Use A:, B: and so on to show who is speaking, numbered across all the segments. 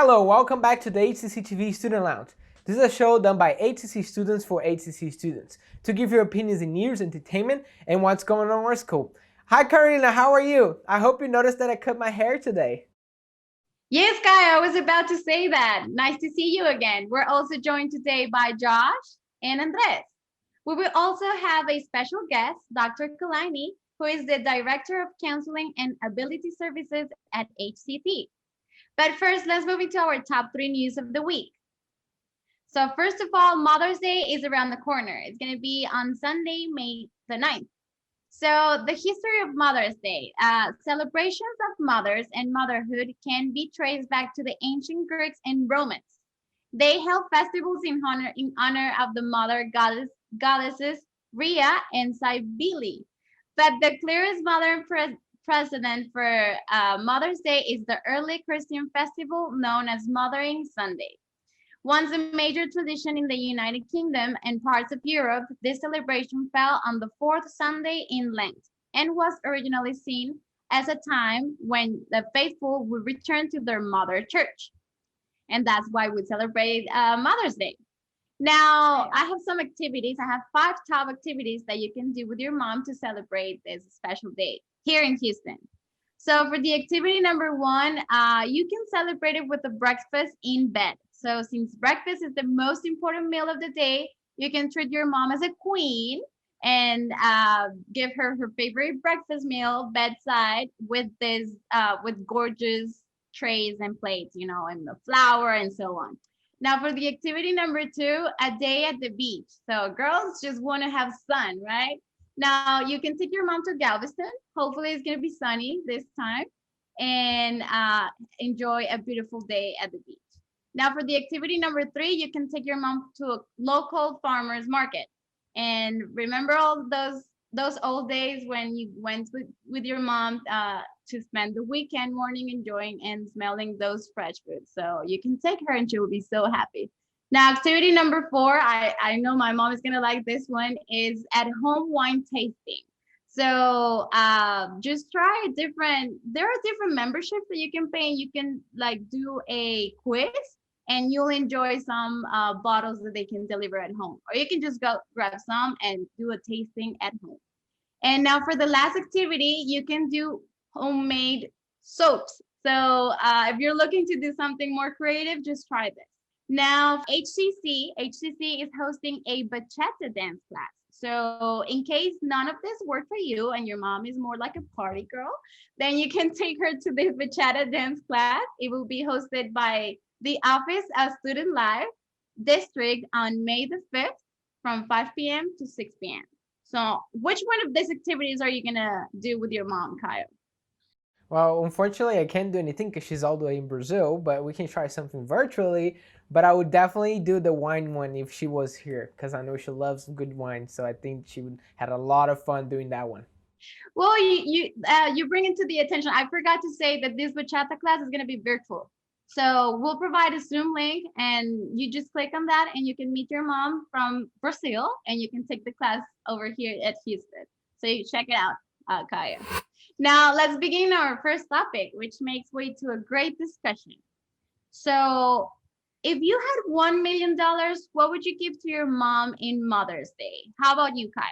A: Hello, welcome back to the HCCTV Student Lounge. This is a show done by HCC students for HCC students to give your opinions in news, entertainment, and what's going on in our school. Hi Karina, how are you? I hope you noticed that I cut my hair today.
B: Yes, Kai, I was about to say that. Nice to see you again. We're also joined today by Josh and Andres. We will also have a special guest, Dr. Kolaini, who is the Director of Counseling and Ability Services at HCT. But first, let's move into our top 3 news of the week. So first of all, Mother's Day is around the corner. It's going to be on Sunday, May the 9th. So the history of Mother's Day, celebrations of mothers and motherhood can be traced back to the ancient Greeks and Romans. They held festivals in honor of the mother goddesses Rhea and Cybele. But the clearest modern precedent for Mother's Day is the early Christian festival known as Mothering Sunday. Once a major tradition in the United Kingdom and parts of Europe, this celebration fell on the 4th Sunday in Lent and was originally seen as a time when the faithful would return to their mother church. And that's why we celebrate Mother's Day. Now, I have some activities. I have 5 top activities that you can do with your mom to celebrate this special day here in Houston. So for the activity number 1, you can celebrate it with a breakfast in bed. So since breakfast is the most important meal of the day, you can treat your mom as a queen and give her her favorite breakfast meal bedside with with gorgeous trays and plates, you know, and the flour and so on. Now for the activity number 2, a day at the beach. So girls just want to have sun, right? Now you can take your mom to Galveston. Hopefully it's going to be sunny this time and enjoy a beautiful day at the beach. Now for the activity number 3, you can take your mom to a local farmer's market. And remember all those old days when you went with your mom to spend the weekend morning enjoying and smelling those fresh foods. So you can take her and she will be so happy. Now, activity number 4, I know my mom is gonna like this one, is at home wine tasting. So just try there are different memberships that you can pay and you can like do a quiz and you'll enjoy some bottles that they can deliver at home. Or you can just go grab some and do a tasting at home. And now for the last activity, you can do homemade soaps. So if you're looking to do something more creative, just try this. Now, HCC is hosting a bachata dance class. So in case none of this worked for you and your mom is more like a party girl, then you can take her to the bachata dance class. It will be hosted by the Office of Student Life District on May the 5th from 5 p.m. to 6 p.m. So which one of these activities are you gonna do with your mom, Kyle?
A: Well, unfortunately, I can't do anything because she's all the way in Brazil, but we can try something virtually. But I would definitely do the wine one if she was here because I know she loves good wine. So I think she would had a lot of fun doing that one.
B: Well, you bring it to the attention. I forgot to say that this bachata class is gonna be virtual. So we'll provide a Zoom link and you just click on that and you can meet your mom from Brazil and you can take the class over here at Houston. So you check it out, Kaya. Now let's begin our first topic, which makes way to a great discussion. So if you had $1 million, what would you give to your mom in Mother's Day? How about you, Kyle?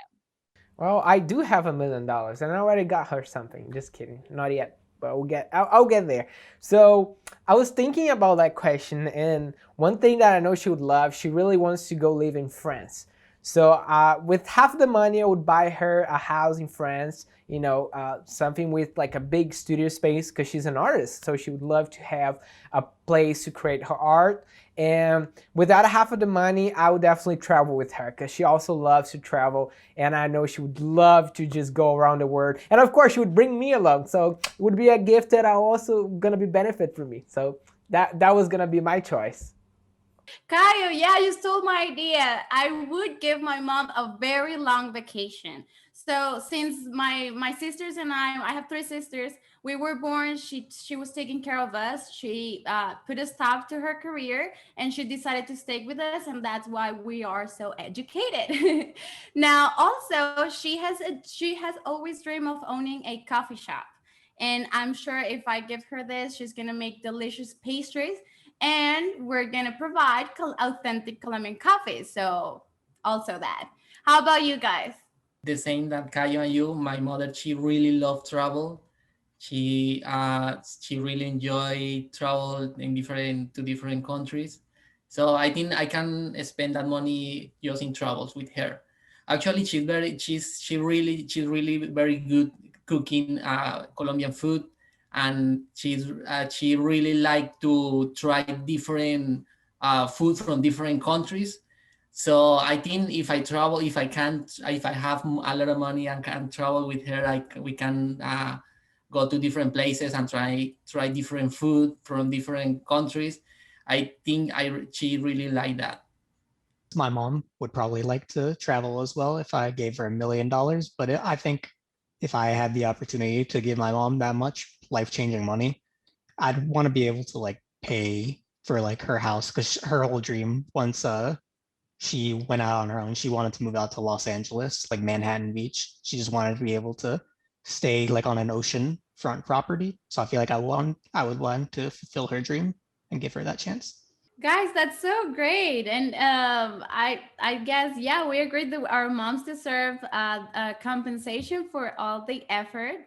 A: Well, I do have $1 million and I already got her something. Just kidding, not yet. But I'll get there. So I was thinking about that question, and one thing that I know she would love, she really wants to go live in France. So with half the money, I would buy her a house in France, you know, something with like a big studio space because she's an artist. So she would love to have a place to create her art. And without half of the money, I would definitely travel with her because she also loves to travel. And I know she would love to just go around the world. And of course, she would bring me along. So it would be a gift that I also going to be benefit for me. So that was going to be my choice.
B: Kayo, yeah, you stole my idea. I would give my mom a very long vacation. So since my sisters and I have 3 sisters, we were born, she was taking care of us. She put a stop to her career and she decided to stay with us, and that's why we are so educated. Now, also, she has always dreamed of owning a coffee shop. And I'm sure if I give her this, she's gonna make delicious pastries and we're gonna provide authentic Colombian coffee. So also that. How about you guys?
C: The same that Caio and you. My mother, she really loved travel. She really enjoy travel in different countries. So I think I can spend that money just in travels with her. Actually, she's really very good cooking Colombian food, and she really like to try different food from different countries. So I think if I have a lot of money and can travel with her, we can go to different places and try different food from different countries. I think she really like that.
D: My mom would probably like to travel as well if I gave her $1 million. But I think if I had the opportunity to give my mom that much life-changing money, I'd want to be able to like pay for like her house because her whole dream once she went out on her own, she wanted to move out to Los Angeles, like Manhattan Beach. She just wanted to be able to stay like on an ocean front property. So I feel like I would want to fulfill her dream and give her that chance.
B: Guys, that's so great, and I guess yeah, we agree that our moms deserve compensation for all the effort,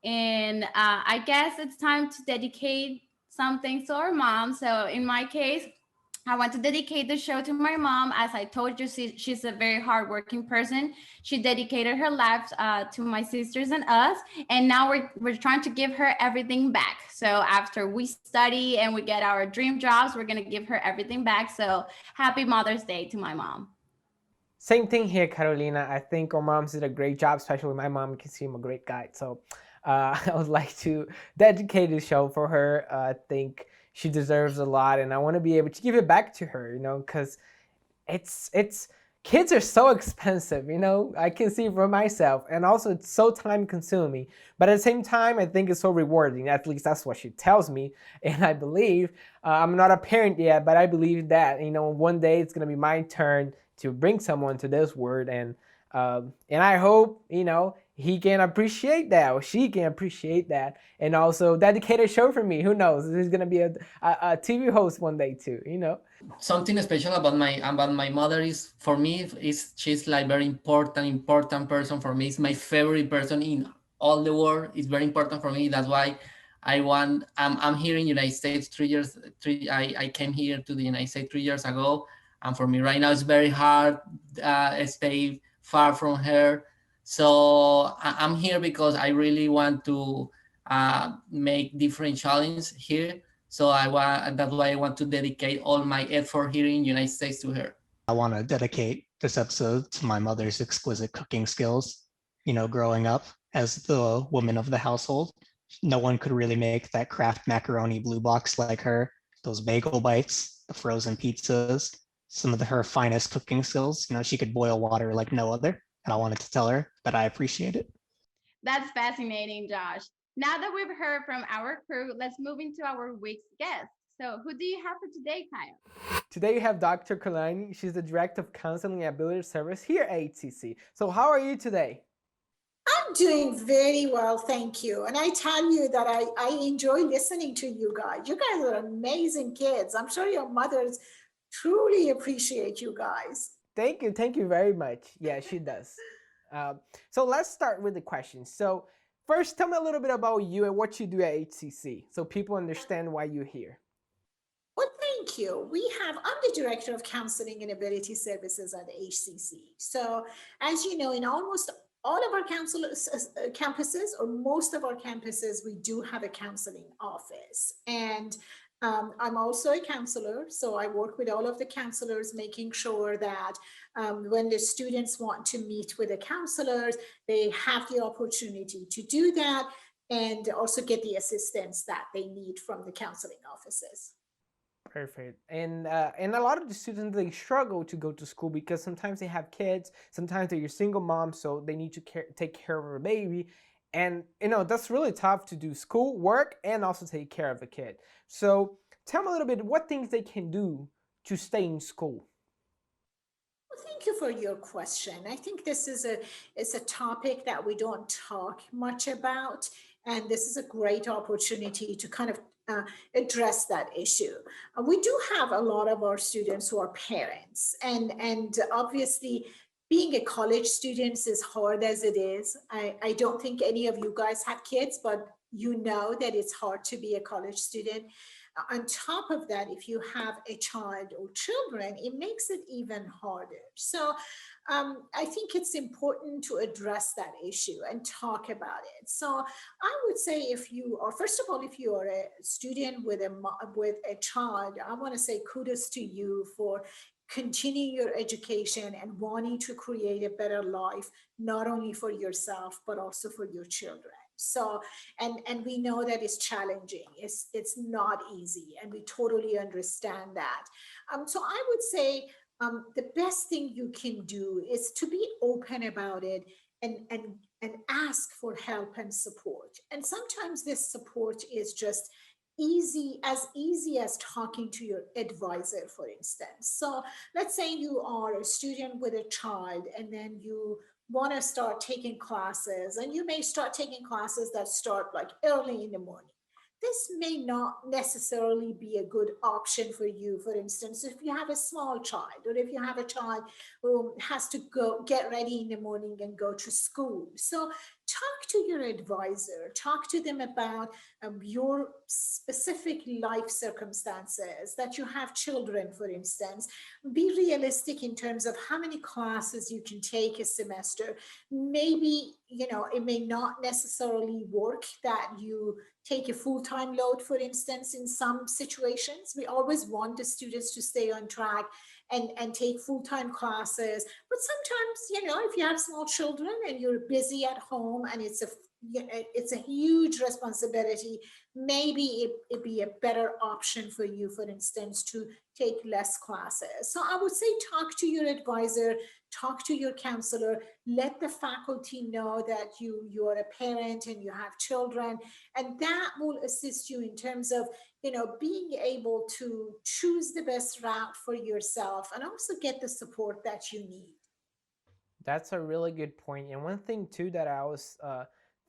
B: and I guess it's time to dedicate something to our mom. So in my case, I want to dedicate the show to my mom. As I told you, she's a very hardworking person. She dedicated her life to my sisters and us, and now we're trying to give her everything back. So after we study and we get our dream jobs, we're gonna give her everything back. So happy Mother's Day to my mom.
A: Same thing here, Carolina. I think our moms did a great job, especially my mom. You can see I'm a great guide. So I would like to dedicate this show for her. I think she deserves a lot, and I want to be able to give it back to her, because it's kids are so expensive, I can see for myself, and also it's so time consuming, but at the same time I think it's so rewarding. At least that's what she tells me, and I believe I'm not a parent yet, but I believe that one day it's going to be my turn to bring someone to this world, and I hope he can appreciate that, or she can appreciate that, and also dedicate a show for me. Who knows, he's going to be a TV host one day too.
C: Something special about my mother is, for me, is she's like very important person for me. It's my favorite person in all the world. It's very important for me. That's why I'm here in United States 3 years. I came here to the United States 3 years ago, and for me right now it's very hard stay far from her. So I'm here because I really want to make different challenges here. So that's why I want to dedicate all my effort here in the United States to her.
D: I want to dedicate this episode to my mother's exquisite cooking skills. Growing up as the woman of the household, no one could really make that Kraft macaroni blue box like her. Those bagel bites, the frozen pizzas, some of her finest cooking skills. She could boil water like no other. And I wanted to tell her that I appreciate it.
B: That's fascinating, Josh. Now that we've heard from our crew, let's move into our week's guest. So who do you have for today, Kyle?
A: Today you have Dr. Kolaini. She's the Director of Counseling and Ability Service here at HCC. So how are you today?
E: I'm doing very well, thank you. And I tell you that I enjoy listening to you guys. You guys are amazing kids. I'm sure your mothers truly appreciate you guys.
A: Thank you very much. Yeah, she does. So let's start with the questions. So first, tell me a little bit about you and what you do at HCC, so people understand why you're here.
E: Well, thank you. I'm the Director of Counseling and Ability Services at HCC. So as you know, in almost all of our campuses, or most of our campuses, we do have a counseling office. And I'm also a counselor, so I work with all of the counselors, making sure that when the students want to meet with the counselors, they have the opportunity to do that, and also get the assistance that they need from the counseling offices.
A: Perfect. And a lot of the students, they struggle to go to school because sometimes they have kids, sometimes they're single moms, so they need to take care of a baby. And that's really tough to do school, work, and also take care of a kid. So tell me a little bit what things they can do to stay in school.
E: Well, thank you for your question. I think this is a topic that we don't talk much about, and this is a great opportunity to kind of address that issue. We do have a lot of our students who are parents, and obviously being a college student is as hard as it is. I don't think any of you guys have kids, but you know that it's hard to be a college student. On top of that, if you have a child or children, it makes it even harder. So I think it's important to address that issue and talk about it. So I would say, if you are, first of all, if you are a student with a child, I want to say kudos to you for continuing your education and wanting to create a better life, not only for yourself but also for your children. So, and we know that it's challenging. It's not easy, and we totally understand that. So I would say the best thing you can do is to be open about it, and ask for help and support. And sometimes this support is just easy as talking to your advisor, for instance. So let's say you are a student with a child, and then you want to start taking classes, and you may start taking classes that start like early in the morning. This may not necessarily be a good option for you. For instance, if you have a small child, or if you have a child who has to go get ready in the morning and go to school. So talk to your advisor, talk to them about your specific life circumstances, that you have children, for instance. Be realistic in terms of how many classes you can take a semester. Maybe, it may not necessarily work that you take a full-time load, for instance. In some situations, we always want the students to stay on track and take full-time classes. But sometimes, if you have small children and you're busy at home, and it's a huge responsibility, maybe it'd be a better option for you, for instance, to take less classes. So I would say, talk to your advisor, talk to your counselor, let the faculty know that you are a parent and you have children, and that will assist you in terms of being able to choose the best route for yourself, and also get the support that you need.
A: That's a really good point. And one thing too that I always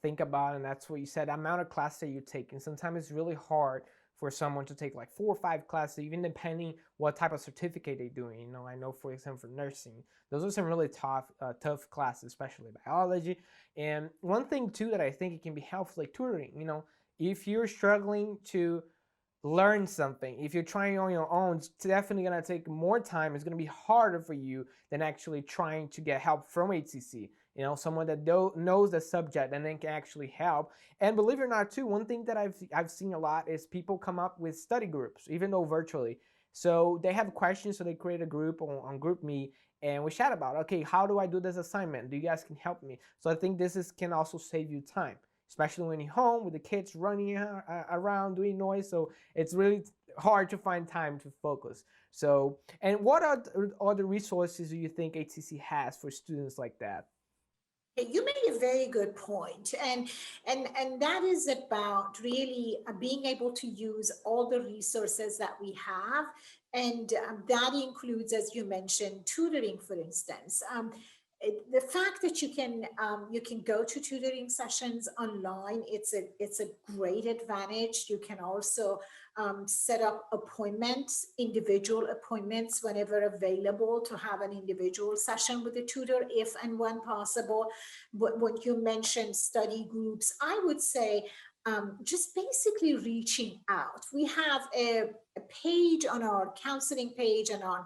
A: think about, and that's what you said, the amount of classes that you take. And sometimes it's really hard for someone to take like 4 or 5 classes, even depending what type of certificate they're doing. I know, for example, for nursing, those are some really tough classes, especially biology. And one thing too that I think it can be helpful, like tutoring. If you're struggling to learn something, if you're trying on your own, it's definitely going to take more time. It's going to be harder for you than actually trying to get help from HCC. Someone that knows the subject and then can actually help. And believe it or not too, one thing that I've seen a lot is people come up with study groups, even though virtually. So they have questions, so they create a group on GroupMe, and we chat about, okay, how do I do this assignment? Do you guys can help me? So I think this can also save you time, especially when you're home with the kids running around doing noise. So it's really hard to find time to focus. So, and what are the resources do you think HCC has for students like that?
E: You made a very good point, and that is about really being able to use all the resources that we have, and that includes, as you mentioned, tutoring, for instance. The fact that you can go to tutoring sessions online, it's a great advantage. You can also set up individual appointments whenever available, to have an individual session with a tutor if and when possible. But when you mentioned study groups, I would say just basically reaching out. We have a page on our counseling page and on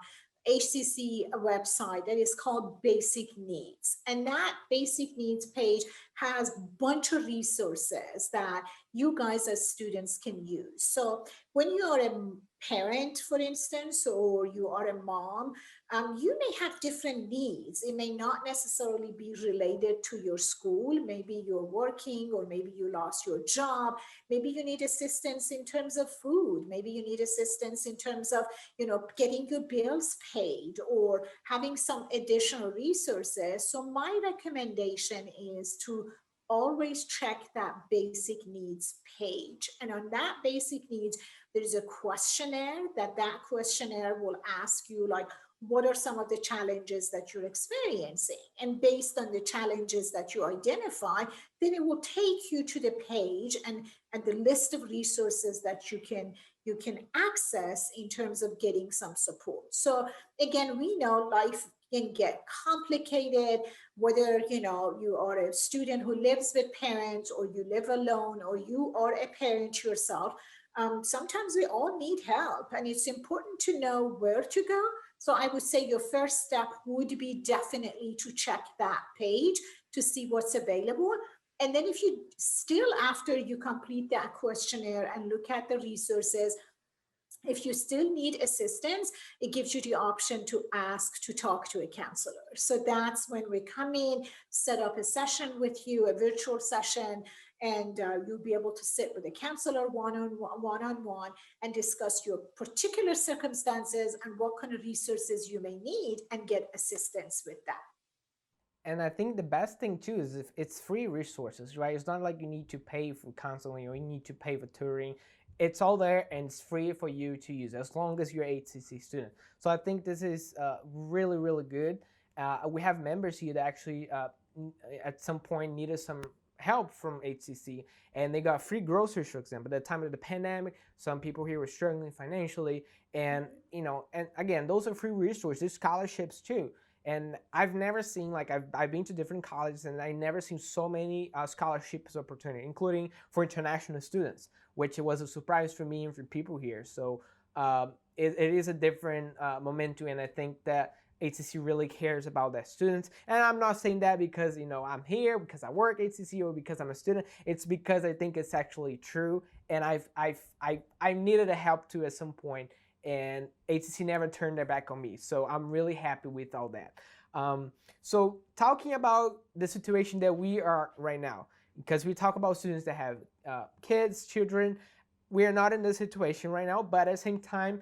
E: HCC website that is called Basic Needs. And that Basic Needs page has a bunch of resources that you guys as students can use. So when you are a parent, for instance, or you are a mom, you may have different needs. It may not necessarily be related to your school. Maybe you're working, or maybe you lost your job. Maybe you need assistance in terms of food. Maybe you need assistance in terms of, getting your bills paid, or having some additional resources. So my recommendation is to always check that Basic Needs page. And on that Basic Needs, there's a questionnaire that questionnaire will ask you, like, what are some of the challenges that you're experiencing? And based on the challenges that you identify, then it will take you to the page, and and the list of resources that you can access in terms of getting some support. So again, we know life can get complicated, whether you are a student who lives with parents, or you live alone, or you are a parent yourself. Sometimes we all need help, and it's important to know where to go. So I would say your first step would be definitely to check that page to see what's available. And then if you still, after you complete that questionnaire and look at the resources, if you still need assistance, it gives you the option to ask to talk to a counselor. So that's when we come in, set up a session with you, a virtual session, and you'll be able to sit with a counselor one-on-one and discuss your particular circumstances and what kind of resources you may need, and get assistance with that.
A: And I think the best thing too is if it's free resources, right? It's not like you need to pay for counseling or you need to pay for tutoring. It's all there and it's free for you to use as long as you're an HCC student. So I think this is really, really good. We have members here that actually at some point needed some help from HCC, and they got free groceries, for example. At the time of the pandemic, some people here were struggling financially, and and again, those are free resources, scholarships too. And I've never seen, like, I've been to different colleges, and I never seen so many scholarships opportunity, including for international students, which was a surprise for me and for people here. So it is a different momentum, and I think that HCC really cares about their students. And I'm not saying that because I'm here, because I work HCC, or because I'm a student. It's because I think it's actually true, and I needed a help too at some point, and HCC never turned their back on me. So I'm really happy with all that. So talking about the situation that we are right now, because we talk about students that have kids, children, we are not in this situation right now, but at the same time,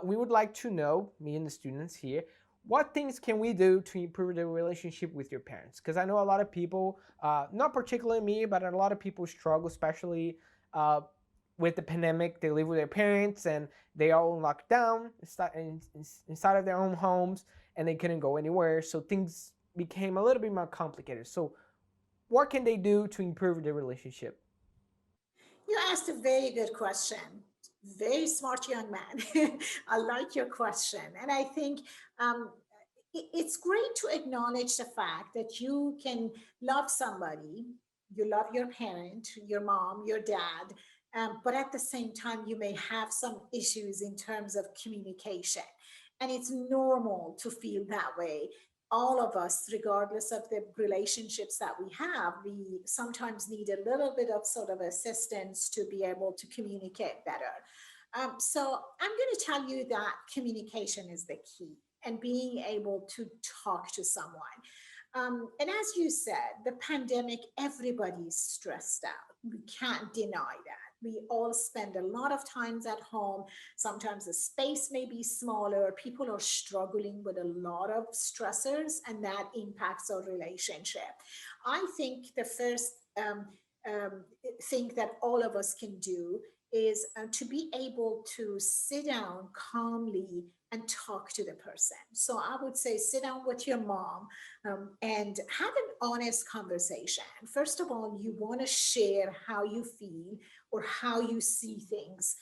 A: we would like to know, me and the students here, what things can we do to improve the relationship with your parents? Because I know a lot of people, not particularly me, but a lot of people struggle, especially with the pandemic. They live with their parents and they are all locked down inside of their own homes, and they couldn't go anywhere. So things became a little bit more complicated. So what can they do to improve their relationship?
E: You asked a very good question. Very smart young man. I like your question. And I think it's great to acknowledge the fact that you can love somebody, you love your parent, your mom, your dad, but at the same time, you may have some issues in terms of communication. And it's normal to feel that way. All of us, regardless of the relationships that we have, we sometimes need a little bit of sort of assistance to be able to communicate better. So I'm going to tell you that communication is the key, and being able to talk to someone. And as you said, the pandemic, everybody's stressed out. We can't deny that. We all spend a lot of times at home. Sometimes the space may be smaller. People are struggling with a lot of stressors, and that impacts our relationship. I think the first thing that all of us can do is to be able to sit down calmly and talk to the person. So I would say sit down with your mom and have an honest conversation. First of all, you want to share how you feel or how you see things.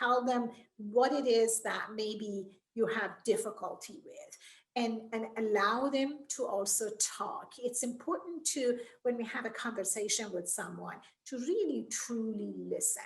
E: Tell them what it is that maybe you have difficulty with, and allow them to also talk. It's important to, when we have a conversation with someone, to really truly listen.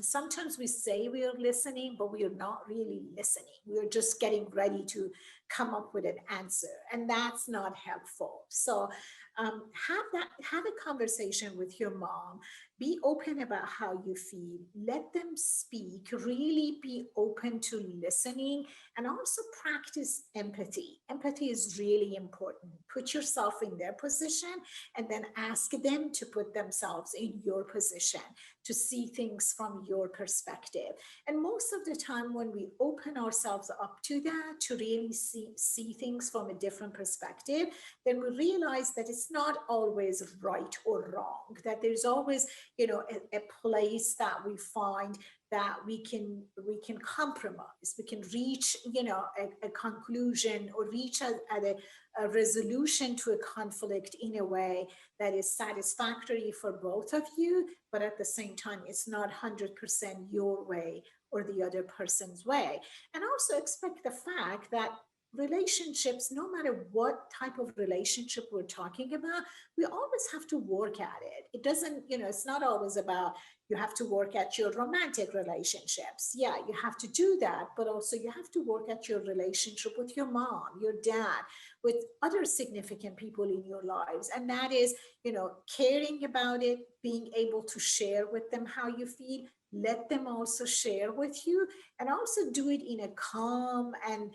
E: Sometimes we say we are listening, but we are not really listening. We're just getting ready to come up with an answer, and that's not helpful. So have a conversation with your mom. Be open about how you feel. Let them speak. Really be open to listening, and also practice empathy. Empathy is really important. Put yourself in their position, and then ask them to put themselves in your position, to see things from your perspective. And most of the time, when we open ourselves up to that, to really see things from a different perspective, then we realize that it's not always right or wrong, that there's always, a place that we find that we can compromise, we can reach, a conclusion, or reach at a resolution to a conflict in a way that is satisfactory for both of you, but at the same time, it's not 100% your way or the other person's way. And also expect the fact that relationships, no matter what type of relationship we're talking about, we always have to work at it. It doesn't, it's not always about you have to work at your romantic relationships. Yeah, you have to do that, but also you have to work at your relationship with your mom, your dad, with other significant people in your lives. And that is, caring about it, being able to share with them how you feel, let them also share with you, and also do it in a calm and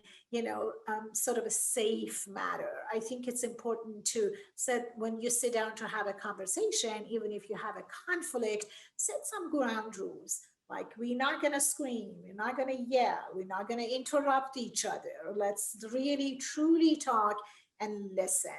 E: sort of a safe manner. I think it's important to set, when you sit down to have a conversation, even if you have a conflict, set some ground rules. Like, we're not going to scream, we're not going to yell, we're not going to interrupt each other. Let's really truly talk and listen.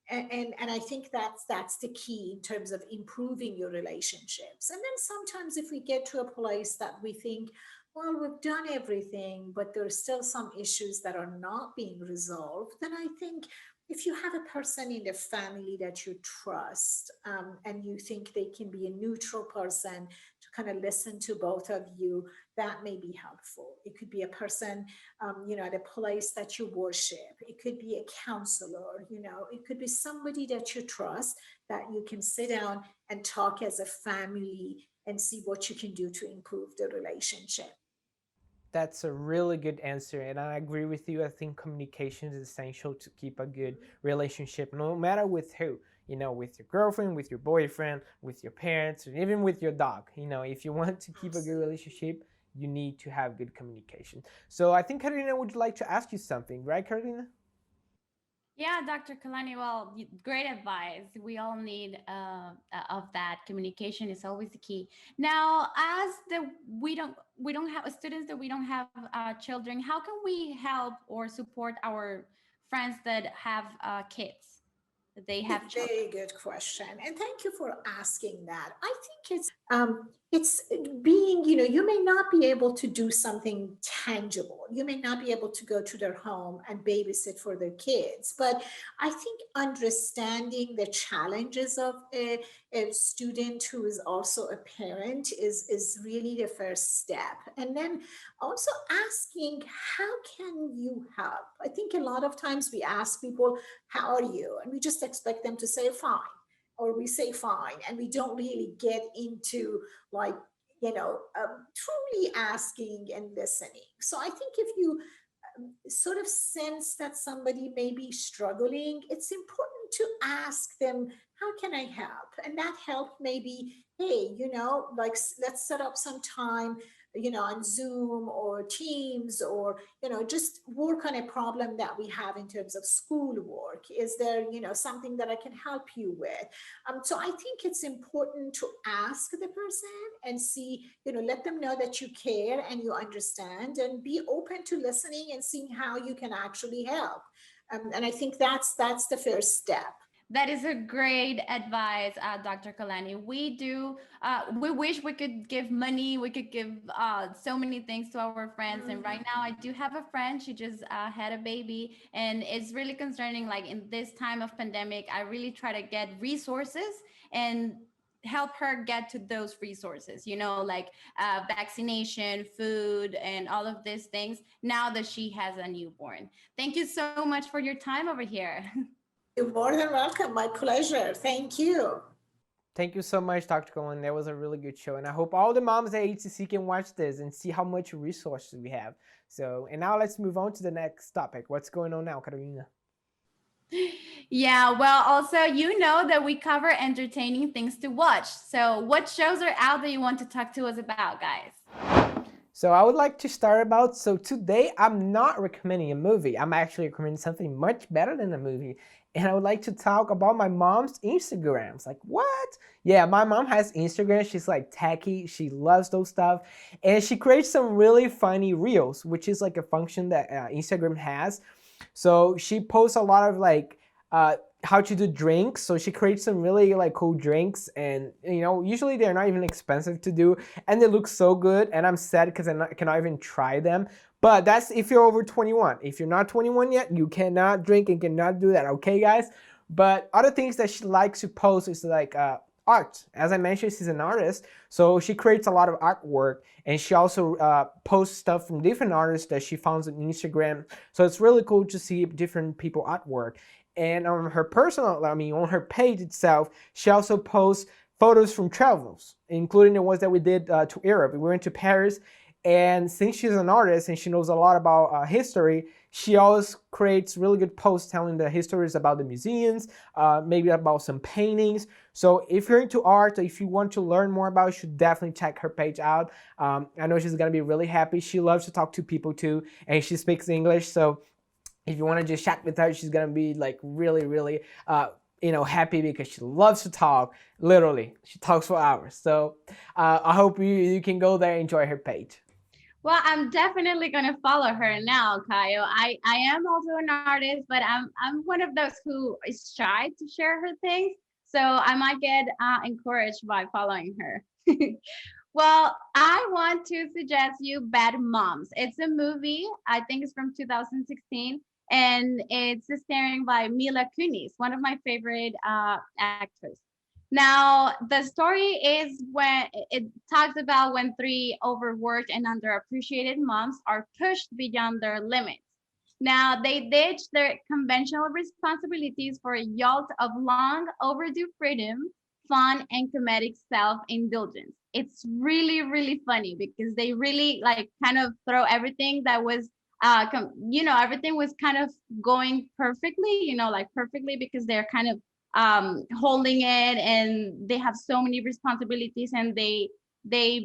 E: And I think that's the key in terms of improving your relationships. And then sometimes if we get to a place that we think, well, we've done everything, but there's still some issues that are not being resolved, then I think if you have a person in the family that you trust, and you think they can be a neutral person to kind of listen to both of you, that may be helpful. It could be a person, at a place that you worship. It could be a counselor, it could be somebody that you trust, that you can sit down and talk as a family and see what you can do to improve the relationship.
A: That's a really good answer, and I agree with you. I think communication is essential to keep a good relationship, no matter with who. With your girlfriend, with your boyfriend, with your parents, or even with your dog. If you want to keep a good relationship, you need to have good communication. So I think Karina would like to ask you something, right, Karina?
B: Yeah, Dr. Kolaini, well, great advice. We all need of that. Communication is always the key. Now, as we don't have students, that we don't have children, how can we help or support our friends that have kids, that they have children?
E: Very good question, and thank you for asking that. I think it's being, you may not be able to do something tangible. You may not be able to go to their home and babysit for their kids, but I think understanding the challenges of a student who is also a parent is really the first step. And then also asking, how can you help? I think a lot of times we ask people, how are you? And we just expect them to say fine, or we say fine, and we don't really get into, like, truly asking and listening. So I think if you sort of sense that somebody may be struggling, it's important to ask them, how can I help? And that help may be, hey, like, let's set up some time, on Zoom or Teams, or, just work on a problem that we have in terms of schoolwork. Is there, something that I can help you with? So I think it's important to ask the person and see, let them know that you care and you understand, and be open to listening and seeing how you can actually help. And I think that's the first step.
B: That is a great advice, Dr. Kolaini. We wish we could give money. We could give so many things to our friends. And right now I do have a friend. She just had a baby, and it's really concerning. Like, in this time of pandemic, I really try to get resources and help her get to those resources, like vaccination, food, and all of these things, now that she has a newborn. Thank you so much for your time over here.
E: You're more than welcome. My pleasure. Thank you.
A: Thank you so much, Dr. Cohen. That was a really good show. And I hope all the moms at HCC can watch this and see how much resources we have. So, and now let's move on to the next topic. What's going on now, Carolina?
B: Yeah, well, also, that we cover entertaining things to watch. So what shows are out that you want to talk to us about, guys?
A: So I would like to start about, so today I'm not recommending a movie. I'm actually recommending something much better than a movie. And I would like to talk about my mom's Instagrams. Like, what? Yeah, my mom has Instagram. She's like techie. She loves those stuff. And she creates some really funny reels, which is like a function that Instagram has. So she posts a lot of like how to do drinks. So she creates some really like cool drinks, and usually they're not even expensive to do, and they look so good. And I'm sad because I cannot even try them. But that's if you're over 21. If you're not 21 yet, you cannot drink and cannot do that. Okay, guys. But other things that she likes to post is like art. As I mentioned, she's an artist, so she creates a lot of artwork, and she also posts stuff from different artists that she finds on Instagram. So it's really cool to see different people artwork. And on her on her page itself, she also posts photos from travels, including the ones that we did to Europe. We went to Paris, and since she's an artist and she knows a lot about history, she always creates really good posts telling the histories about the museums, maybe about some paintings. So if you're into art, or if you want to learn more about it, you should definitely check her page out. I know she's gonna be really happy. She loves to talk to people too, and she speaks English. So if you want to just chat with her, she's gonna be like really, really, happy, because she loves to talk. Literally, she talks for hours. So I hope you can go there and enjoy her page.
B: Well, I'm definitely gonna follow her now, Kayo. I am also an artist, but I'm one of those who is shy to share her things. So I might get encouraged by following her. Well, I want to suggest you Bad Moms. It's a movie, I think it's from 2016, and it's starring by Mila Kunis, one of my favorite actors. Now, the story is when it talks about when three overworked and underappreciated moms are pushed beyond their limits. Now, they ditch their conventional responsibilities for a yacht of long overdue freedom, fun, and comedic self-indulgence. It's really, really funny because they really like kind of throw everything that was, everything was kind of going perfectly, like perfectly, because they're kind of holding it, and they have so many responsibilities, and they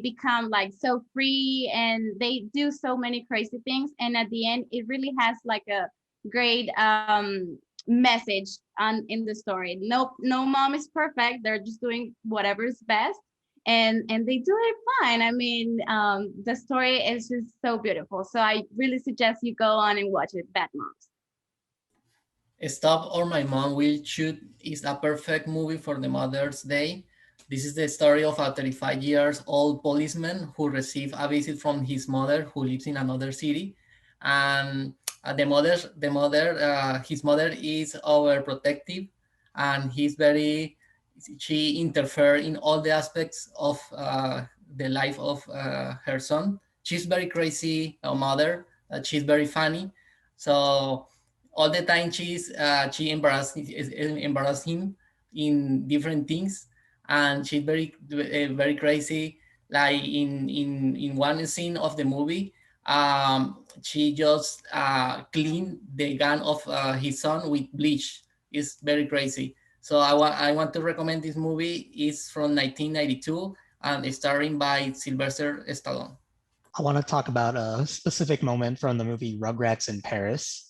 B: become like so free, and they do so many crazy things, and at the end it really has like a great message in the story. No mom is perfect, they're just doing whatever is best, and they do it fine. I mean, the story is just so beautiful, so I really suggest you go on and watch it. Bad Moms.
C: Stop or My Mom Will Shoot is a perfect movie for the Mother's Day. This is the story of a 35-year-old policeman who received a visit from his mother, who lives in another city. And his mother is overprotective, and she interferes in all the aspects of the life of her son. She's very crazy mother. She's very funny. So all the time she embarrass him in different things, and she's very crazy. Like in one scene of the movie, she just cleaned the gun of his son with bleach. It's very crazy. So I want to recommend this movie. It's from 1992 and it's starring by Sylvester Stallone.
D: I want to talk about a specific moment from the movie Rugrats in Paris.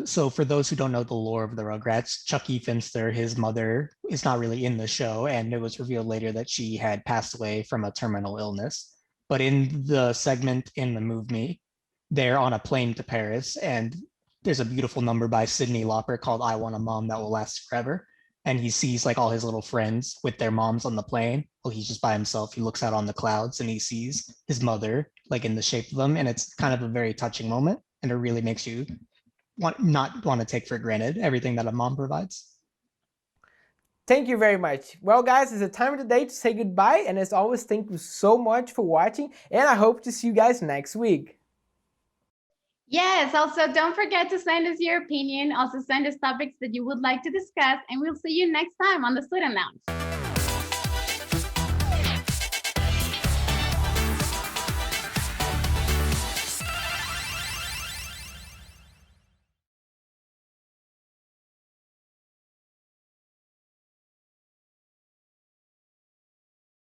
D: So for those who don't know the lore of the Rugrats, Chucky Finster, his mother, is not really in the show, and it was revealed later that she had passed away from a terminal illness. But in the segment in the movie, they're on a plane to Paris, and there's a beautiful number by Cyndi Lauper called I Want a Mom That Will Last Forever. And he sees like all his little friends with their moms on the plane. Well, he's just by himself. He looks out on the clouds and he sees his mother like in the shape of them. And it's kind of a very touching moment. And it really makes you not want to take for granted everything that a mom provides.
A: Thank you very much. Well, guys, it's the time of the day to say goodbye. And as always, thank you so much for watching. And I hope to see you guys next week.
B: Yes, also don't forget to send us your opinion. Also send us topics that you would like to discuss. And we'll see you next time on the Student Lounge.